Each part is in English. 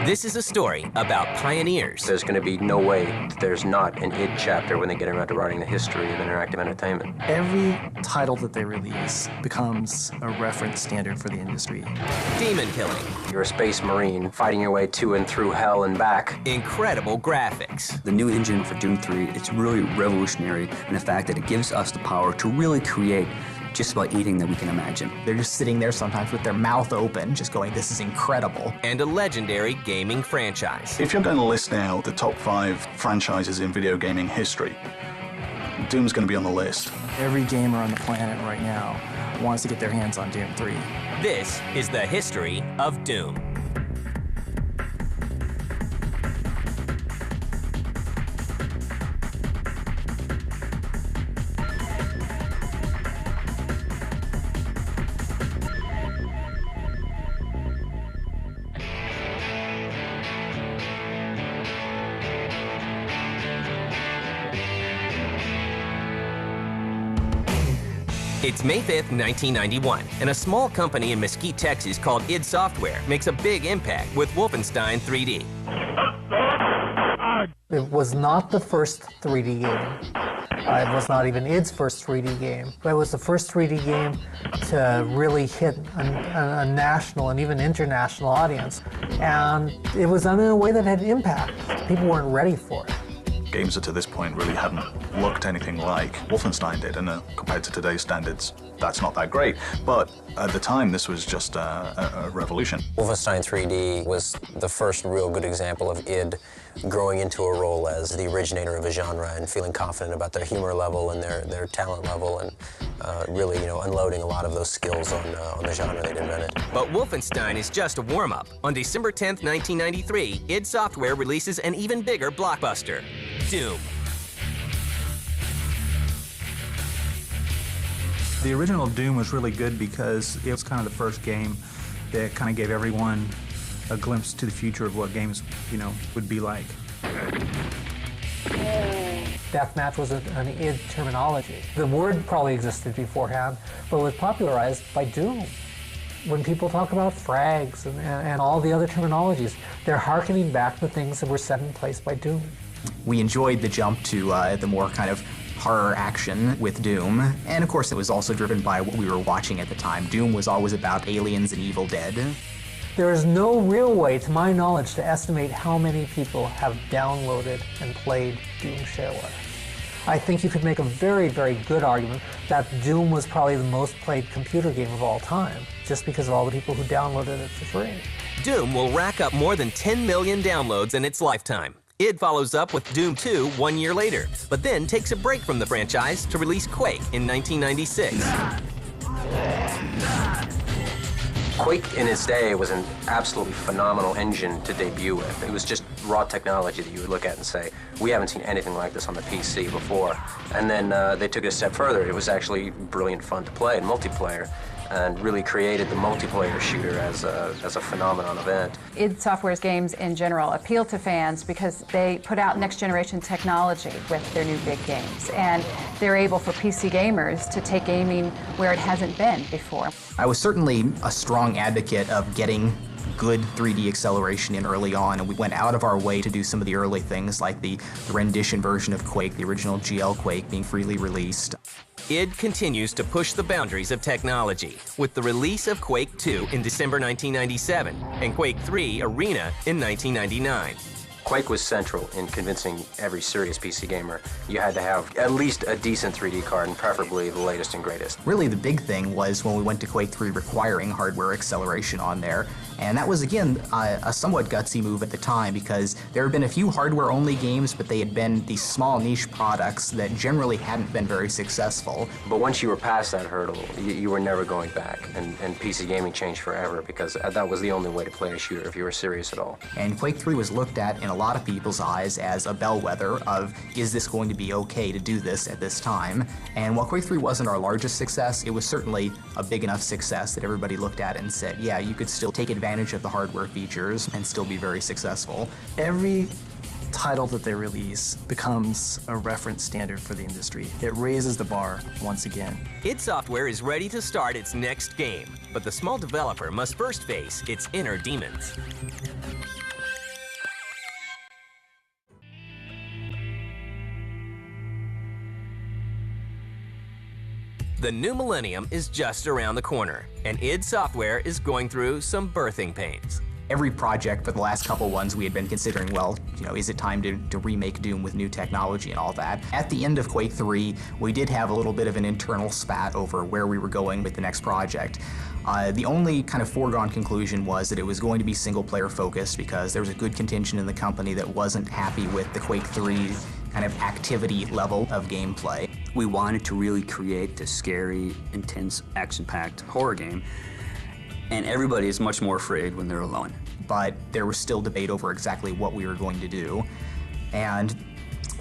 This is a story about pioneers. There's going to be no way that there's not an id chapter when they get around to writing the history of interactive entertainment. Every title that they release becomes a reference standard for the industry. Demon killing. You're a space marine fighting your way to and through hell and back. Incredible graphics. The new engine for Doom 3, it's really revolutionary in the fact that it gives us the power to really create just about anything that we can imagine. They're just sitting there sometimes with their mouth open, just going, this is incredible. And a legendary gaming franchise. If you're going to list out the top 5 franchises in video gaming history, Doom's going to be on the list. Every gamer on the planet right now wants to get their hands on Doom 3. This is the history of Doom. It's May 5th, 1991, and a small company in Mesquite, Texas called id Software makes a big impact with Wolfenstein 3D. It was not the first 3D game. It was not even id's first 3D game. But it was the first 3D game to really hit a national and even international audience. And it was done in a way that had impact. People weren't ready for it. Games that to this point really hadn't looked anything like Wolfenstein did, and compared to today's standards, that's not that great. But at the time, this was just a revolution. Wolfenstein 3D was the first real good example of id growing into a role as the originator of a genre and feeling confident about their humor level and their talent level, and really, unloading a lot of those skills on the genre they'd invented. But Wolfenstein is just a warm-up. On December 10th, 1993, id Software releases an even bigger blockbuster, Doom. The original Doom was really good because it was kind of the first game that kind of gave everyone a glimpse to the future of what games, would be like. Deathmatch was an id terminology. The word probably existed beforehand, but was popularized by Doom. When people talk about frags and all the other terminologies, they're hearkening back to things that were set in place by Doom. We enjoyed the jump to the more kind of horror action with Doom, and of course it was also driven by what we were watching at the time. Doom was always about aliens and Evil Dead. There is no real way, to my knowledge, to estimate how many people have downloaded and played Doom Shareware. I think you could make a very, very good argument that Doom was probably the most played computer game of all time, just because of all the people who downloaded it for free. Doom will rack up more than 10 million downloads in its lifetime. id follows up with Doom 2 1 year later, but then takes a break from the franchise to release Quake in 1996. Quake in its day was an absolutely phenomenal engine to debut with. It was just raw technology that you would look at and say, we haven't seen anything like this on the PC before. And then they took it a step further. It was actually brilliant fun to play in multiplayer, and really created the multiplayer shooter as a phenomenon event. id Software's games in general appeal to fans because they put out next generation technology with their new big games, and they're able for PC gamers to take gaming where it hasn't been before. I was certainly a strong advocate of getting good 3D acceleration in early on, and we went out of our way to do some of the early things like the rendition version of Quake, the original GL Quake, being freely released. id continues to push the boundaries of technology with the release of Quake 2 in December 1997 and Quake 3 Arena in 1999. Quake was central in convincing every serious PC gamer you had to have at least a decent 3D card, and preferably the latest and greatest. Really the big thing was when we went to Quake 3 requiring hardware acceleration on there, and that was again a somewhat gutsy move at the time because there had been a few hardware-only games, but they had been these small niche products that generally hadn't been very successful. But once you were past that hurdle, you were never going back, and PC gaming changed forever because that was the only way to play a shooter if you were serious at all. And Quake 3 was looked at in a lot of people's eyes as a bellwether of, is this going to be okay to do this at this time? And while Quake 3 wasn't our largest success, it was certainly a big enough success that everybody looked at and said, yeah, you could still take advantage of the hardware features and still be very successful. Every title that they release becomes a reference standard for the industry. It raises the bar once again. id Software is ready to start its next game, but the small developer must first face its inner demons. The new millennium is just around the corner, and id Software is going through some birthing pains. Every project for the last couple ones we had been considering, well, is it time to remake Doom with new technology and all that? At the end of Quake 3, we did have a little bit of an internal spat over where we were going with the next project. The only kind of foregone conclusion was that it was going to be single-player focused because there was a good contingent in the company that wasn't happy with the Quake 3 kind of activity level of gameplay. We wanted to really create this scary, intense, action-packed horror game, and everybody is much more afraid when they're alone. But there was still debate over exactly what we were going to do, and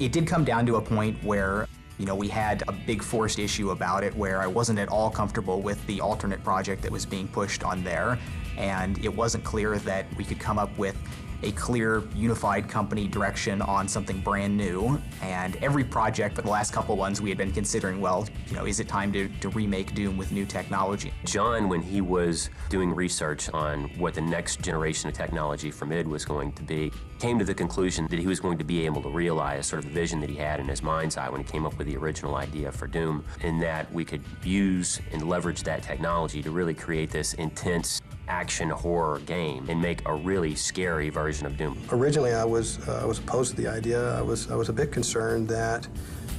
it did come down to a point where we had a big forced issue about it where I wasn't at all comfortable with the alternate project that was being pushed on there, and it wasn't clear that we could come up with a clear, unified company direction on something brand new. And every project for the last couple ones we had been considering, well, is it time to remake Doom with new technology? John, when he was doing research on what the next generation of technology from id was going to be, came to the conclusion that he was going to be able to realize sort of the vision that he had in his mind's eye when he came up with the original idea for Doom, and that we could use and leverage that technology to really create this intense action horror game and make a really scary version of Doom. Originally, I was opposed to the idea. I was a bit concerned that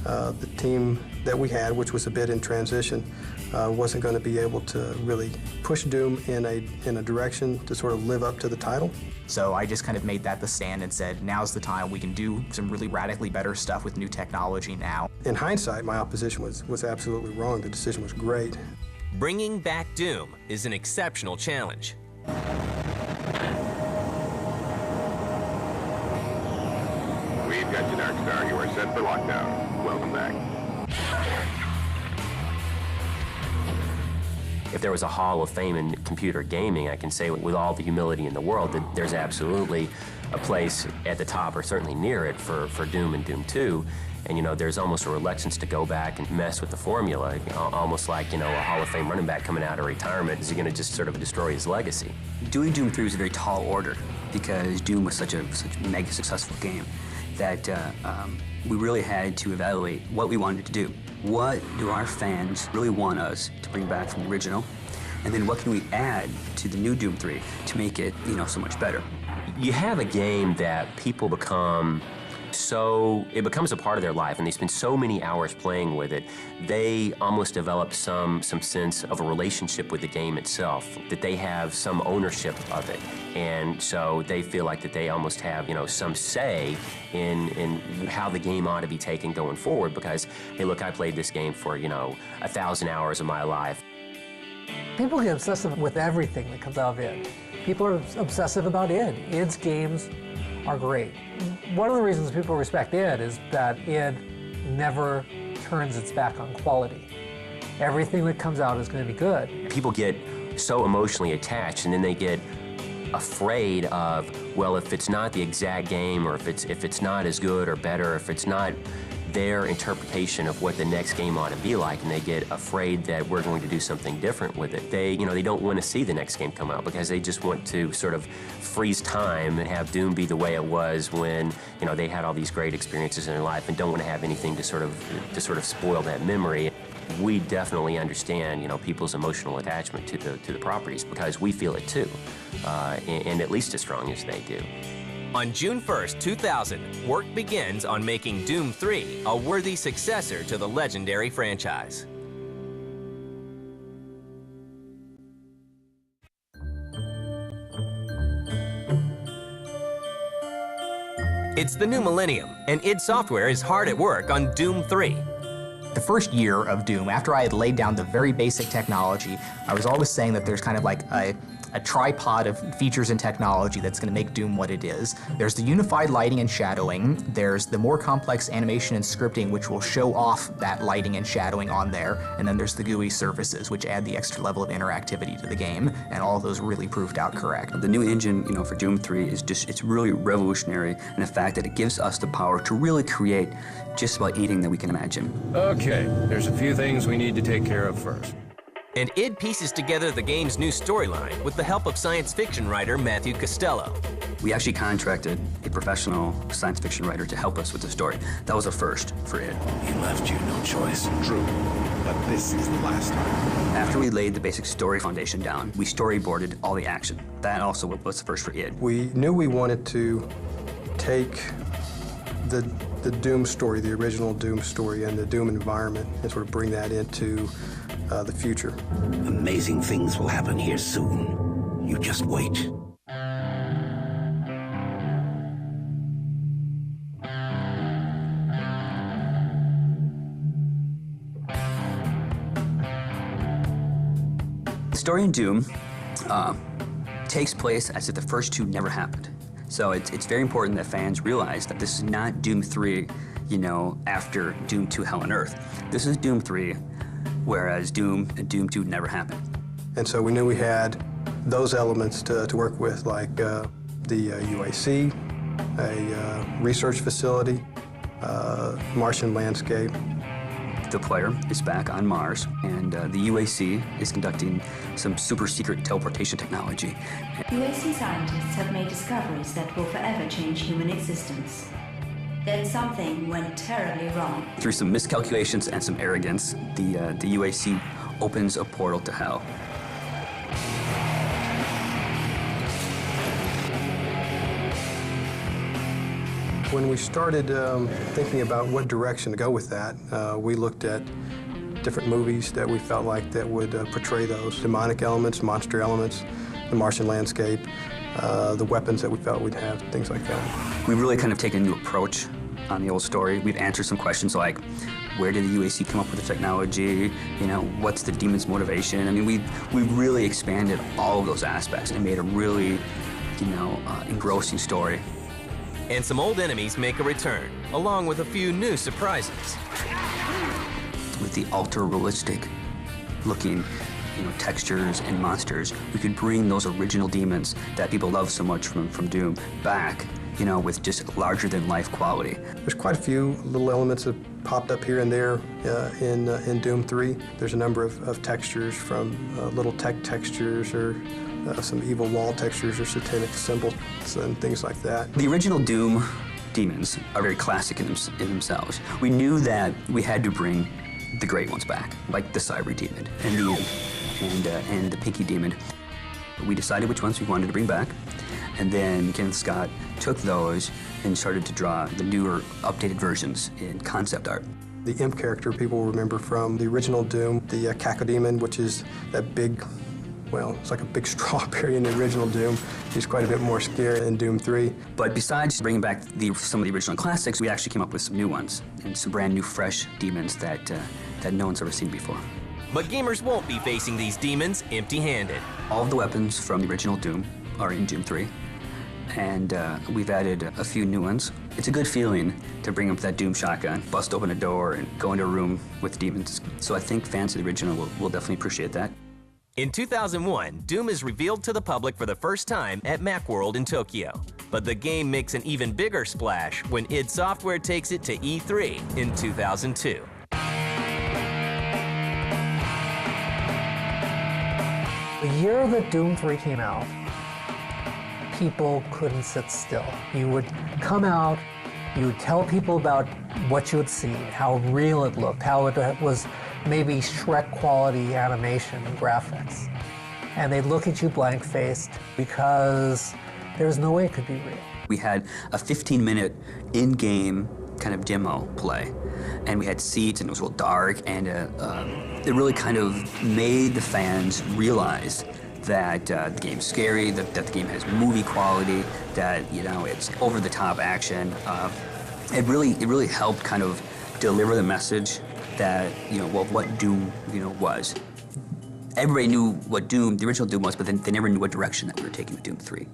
the team that we had, which was a bit in transition, wasn't going to be able to really push Doom in a direction to sort of live up to the title. So I just kind of made that the stand and said, now's the time. We can do some really radically better stuff with new technology now. In hindsight, my opposition was absolutely wrong. The decision was great. Bringing back Doom is an exceptional challenge. We've got you, Darkstar. You are set for lockdown. Welcome back. If there was a Hall of Fame in computer gaming, I can say with all the humility in the world that there's absolutely a place at the top, or certainly near it, for Doom and Doom 2. And there's almost a reluctance to go back and mess with the formula, almost like, a Hall of Fame running back coming out of retirement. Is he going to just sort of destroy his legacy? Doing Doom 3 was a very tall order because Doom was such a mega successful game that we really had to evaluate what we wanted to do. What do our fans really want us to bring back from the original? And then what can we add to the new Doom 3 to make it, so much better? You have a game that people become it becomes a part of their life, and they spend so many hours playing with it, they almost develop some sense of a relationship with the game itself, that they have some ownership of it. And so they feel like that they almost have, some say in how the game ought to be taken going forward because, hey, look, I played this game for, 1,000 hours of my life. People get obsessive with everything that comes out of id. People are obsessive about id. Id's games are great. One of the reasons people respect id is that id never turns its back on quality. Everything that comes out is going to be good. People get so emotionally attached, and then they get afraid of, well, if it's not the exact game, or if it's not as good or better, if it's not their interpretation of what the next game ought to be like, and they get afraid that we're going to do something different with it. They don't want to see the next game come out because they just want to sort of freeze time and have Doom be the way it was when, they had all these great experiences in their life and don't want to have anything to sort of spoil that memory. We definitely understand, people's emotional attachment to the properties because we feel it too, and at least as strong as they do. On June 1st, 2000, work begins on making Doom 3 a worthy successor to the legendary franchise. It's the new millennium, and id Software is hard at work on Doom 3. The first year of Doom, after I had laid down the very basic technology, I was always saying that there's kind of like a tripod of features and technology that's going to make Doom what it is. There's the unified lighting and shadowing, there's the more complex animation and scripting which will show off that lighting and shadowing on there, and then there's the GUI surfaces which add the extra level of interactivity to the game, and all of those really proved out correct. The new engine, for Doom 3 is it's really revolutionary in the fact that it gives us the power to really create just about anything that we can imagine. Okay, there's a few things we need to take care of first. And id pieces together the game's new storyline with the help of science fiction writer Matthew Costello. We actually contracted a professional science fiction writer to help us with the story. That was a first for id. He left you no choice. True, but this is the last time. After we laid the basic story foundation down, we storyboarded all the action. That also was the first for id. We knew we wanted to take the Doom story, the original Doom story, and the Doom environment, and sort of bring that into the future. Amazing things will happen here soon. You just wait. The story in Doom takes place as if the first two never happened. So it's very important that fans realize that this is not Doom 3, you know, after Doom 2 Hell on Earth. This is Doom 3, whereas Doom and Doom 2 never happened. And so we knew we had those elements to work with, like the UAC, a research facility, Martian landscape. The player is back on Mars, and the UAC is conducting some super secret teleportation technology. UAC scientists have made discoveries that will forever change human existence. Then something went terribly wrong. Through some miscalculations and some arrogance, the UAC opens a portal to hell. When we started thinking about what direction to go with that, we looked at different movies that we felt like that would portray those demonic elements, monster elements, the Martian landscape, the weapons that we felt we'd have, things like that. We've really kind of taken a new approach on the old story. We've answered some questions like, where did the UAC come up with the technology? You know, what's the demon's motivation? I mean, we've really expanded all of those aspects and made a really, you know, engrossing story. And some old enemies make a return, along with a few new surprises. With the ultra-realistic looking, you know, textures and monsters, we could bring those original demons that people love so much from Doom back, you know, with just larger-than-life quality. There's quite a few little elements that popped up here and there in Doom 3. There's a number of textures, from little tech textures or some evil wall textures or satanic symbols and things like that. The original Doom demons are very classic in themselves. We knew that we had to bring the great ones back, like the Cyber Demon and the Pinky Demon. We decided which ones we wanted to bring back, and then Kenneth Scott took those and started to draw the newer, updated versions in concept art. The Imp character people remember from the original Doom, the Cacodemon, which is that big, well, it's like a big strawberry in the original Doom. He's quite a bit more scary in Doom 3. But besides bringing back some of the original classics, we actually came up with some new ones and some brand new, fresh demons that no one's ever seen before. But gamers won't be facing these demons empty-handed. All of the weapons from the original Doom are in Doom 3, and we've added a few new ones. It's a good feeling to bring up that Doom shotgun, bust open a door, and go into a room with demons. So I think fans of the original will definitely appreciate that. In 2001, Doom is revealed to the public for the first time at Macworld in Tokyo. But the game makes an even bigger splash when id Software takes it to E3 in 2002. The year that Doom 3 came out, people couldn't sit still. You would come out, you would tell people about what you had seen, how real it looked, how it was maybe Shrek quality animation and graphics. And they'd look at you blank-faced because there was no way it could be real. We had a 15-minute in-game kind of demo play, and we had seats, and it was real dark, and it really kind of made the fans realize that the game's scary, that the game has movie quality, that, you know, it's over-the-top action. It really helped kind of deliver the message that, you know, what Doom, you know, was. Everybody knew what Doom, the original Doom was, but then they never knew what direction that we were taking with Doom 3.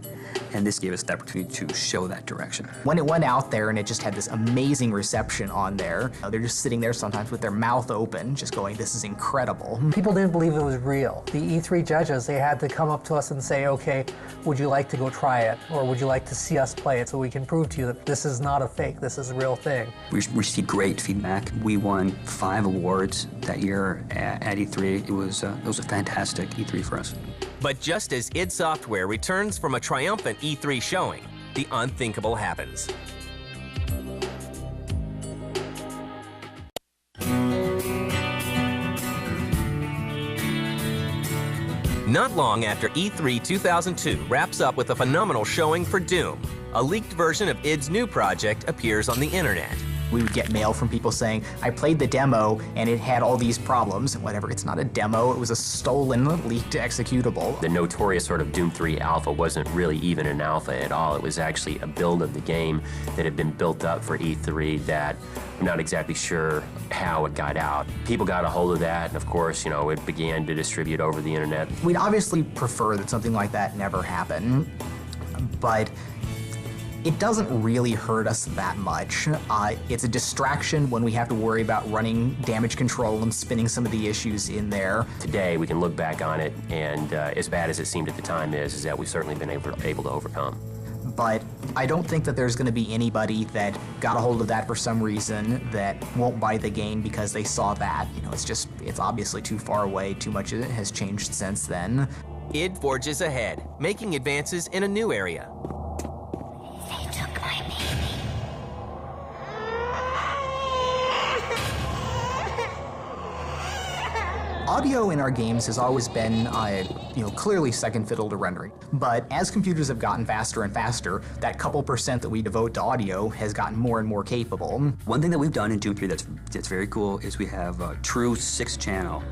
And this gave us the opportunity to show that direction. When it went out there and it just had this amazing reception on there, they're just sitting there sometimes with their mouth open, just going, this is incredible. People didn't believe it was real. The E3 judges, they had to come up to us and say, okay, would you like to go try it? Or would you like to see us play it so we can prove to you that this is not a fake, this is a real thing? We received great feedback. We won 5 awards that year at E3. It was a fantastic E3 for us. But just as id Software returns from a triumphant E3 showing, the unthinkable happens. Not long after E3 2002 wraps up with a phenomenal showing for Doom, a leaked version of id's new project appears on the internet. We would get mail from people saying, I played the demo and it had all these problems. Whatever, it's not a demo, it was a stolen, leaked executable. The notorious sort of Doom 3 alpha wasn't really even an alpha at all. It was actually a build of the game that had been built up for E3 that I'm not exactly sure how it got out. People got a hold of that, and of course, it began to distribute over the internet. We'd obviously prefer that something like that never happen, but it doesn't really hurt us that much. It's a distraction when we have to worry about running damage control and spinning some of the issues in there. Today, we can look back on it, and as bad as it seemed at the time is that we've certainly been able to overcome. But I don't think that there's going to be anybody that got a hold of that for some reason that won't buy the game because they saw that. It's obviously too far away, too much of it has changed since then. Id forges ahead, making advances in a new area. Audio in our games has always been, clearly second fiddle to rendering. But as computers have gotten faster and faster, that couple percent that we devote to audio has gotten more and more capable. One thing that we've done in Doom 3 that's very cool is we have a true 6-channel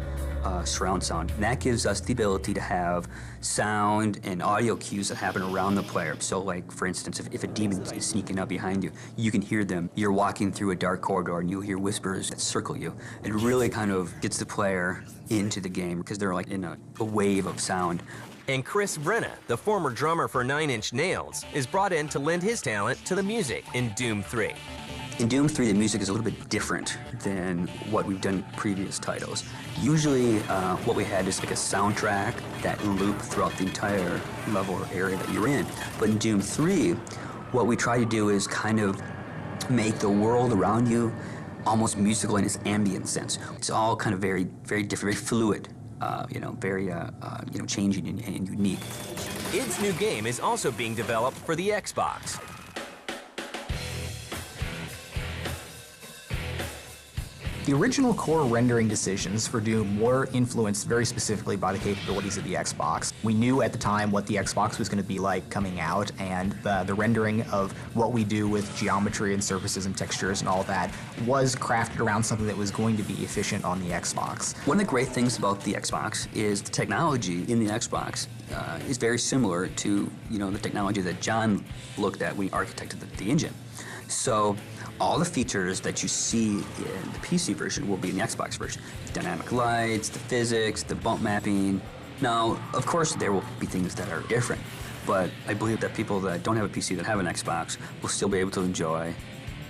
surround sound. And that gives us the ability to have sound and audio cues that happen around the player. So like, for instance, if a demon is sneaking up behind you, you can hear them. You're walking through a dark corridor and you'll hear whispers that circle you. It really kind of gets the player into the game because they're like in a wave of sound. And Chris Brenna, the former drummer for 9 Inch Nails, is brought in to lend his talent to the music in Doom 3. In Doom 3, the music is a little bit different than what we've done in previous titles. Usually, what we had is like a soundtrack that loop throughout the entire level or area that you're in. But in Doom 3, what we try to do is kind of make the world around you almost musical in its ambient sense. It's all kind of very, very different, very fluid, very changing and unique. id's new game is also being developed for the Xbox. The original core rendering decisions for Doom were influenced very specifically by the capabilities of the Xbox. We knew at the time what the Xbox was going to be like coming out, and the rendering of what we do with geometry and surfaces and textures and all that was crafted around something that was going to be efficient on the Xbox. One of the great things about the Xbox is the technology in the Xbox is very similar to the technology that John looked at when he architected the engine. So all the features that you see in the PC version will be in the Xbox version. The dynamic lights, the physics, the bump mapping. Now, of course, there will be things that are different, but I believe that people that don't have a PC that have an Xbox will still be able to enjoy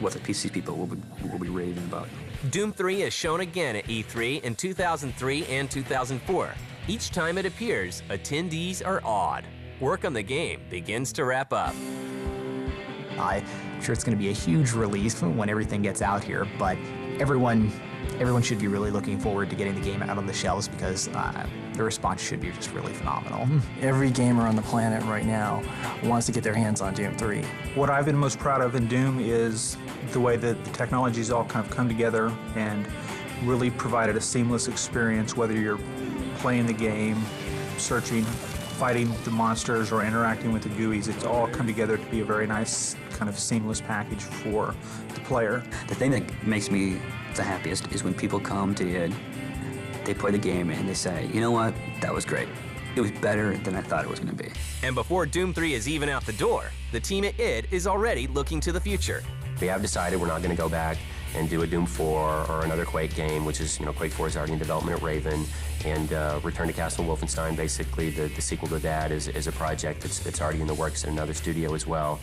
what the PC people will be raving about. Doom 3 is shown again at E3 in 2003 and 2004. Each time it appears, attendees are awed. Work on the game begins to wrap up. I'm sure it's going to be a huge release when everything gets out here, but everyone should be really looking forward to getting the game out on the shelves because the response should be just really phenomenal. Every gamer on the planet right now wants to get their hands on Doom 3. What I've been most proud of in Doom is the way that the technologies all kind of come together and really provided a seamless experience, whether you're playing the game, searching, fighting the monsters, or interacting with the GUIs. It's all come together to be a very nice kind of seamless package for the player. The thing that makes me the happiest is when people come to id, they play the game and they say, you know what, that was great. It was better than I thought it was going to be. And before Doom 3 is even out the door, the team at id is already looking to the future. We have decided we're not going to go back and do a Doom 4 or another Quake game, which is, Quake 4 is already in development at Raven, and Return to Castle Wolfenstein, basically the sequel to that, is a project that's already in the works in another studio as well.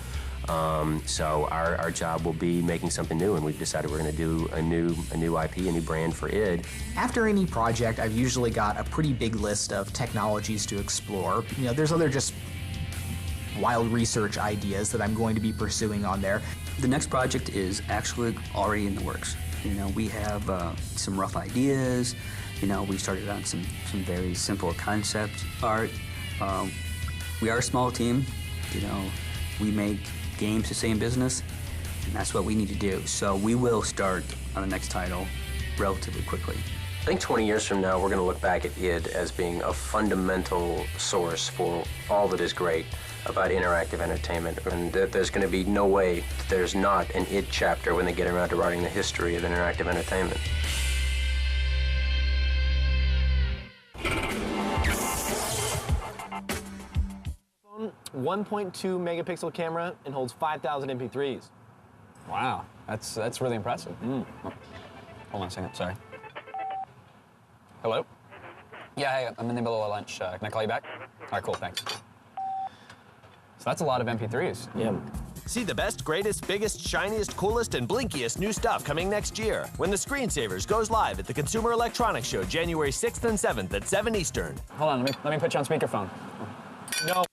So our job will be making something new, and we've decided we're going to do a new IP, a new brand for id. After any project, I've usually got a pretty big list of technologies to explore. There's other just wild research ideas that I'm going to be pursuing on there. The next project is actually already in the works. You know, we have some rough ideas. You know, we started on some very simple concept art. We are a small team. You know, we make games to stay in business, and that's what we need to do. So we will start on the next title relatively quickly. I think 20 years from now, we're going to look back at id as being a fundamental source for all that is great about interactive entertainment. And there's going to be no way that there's not an id chapter when they get around to writing the history of interactive entertainment. Phone, 1.2 megapixel camera and holds 5,000 MP3s. Wow, that's really impressive. Hold on a second, sorry. Hello? Yeah, hey, I'm in the middle of lunch. Can I call you back? All right, cool, thanks. So that's a lot of MP3s. Yeah. See the best, greatest, biggest, shiniest, coolest, and blinkiest new stuff coming next year when the Screensavers goes live at the Consumer Electronics Show January 6th and 7th at 7 Eastern. Hold on, let me put you on speakerphone. No.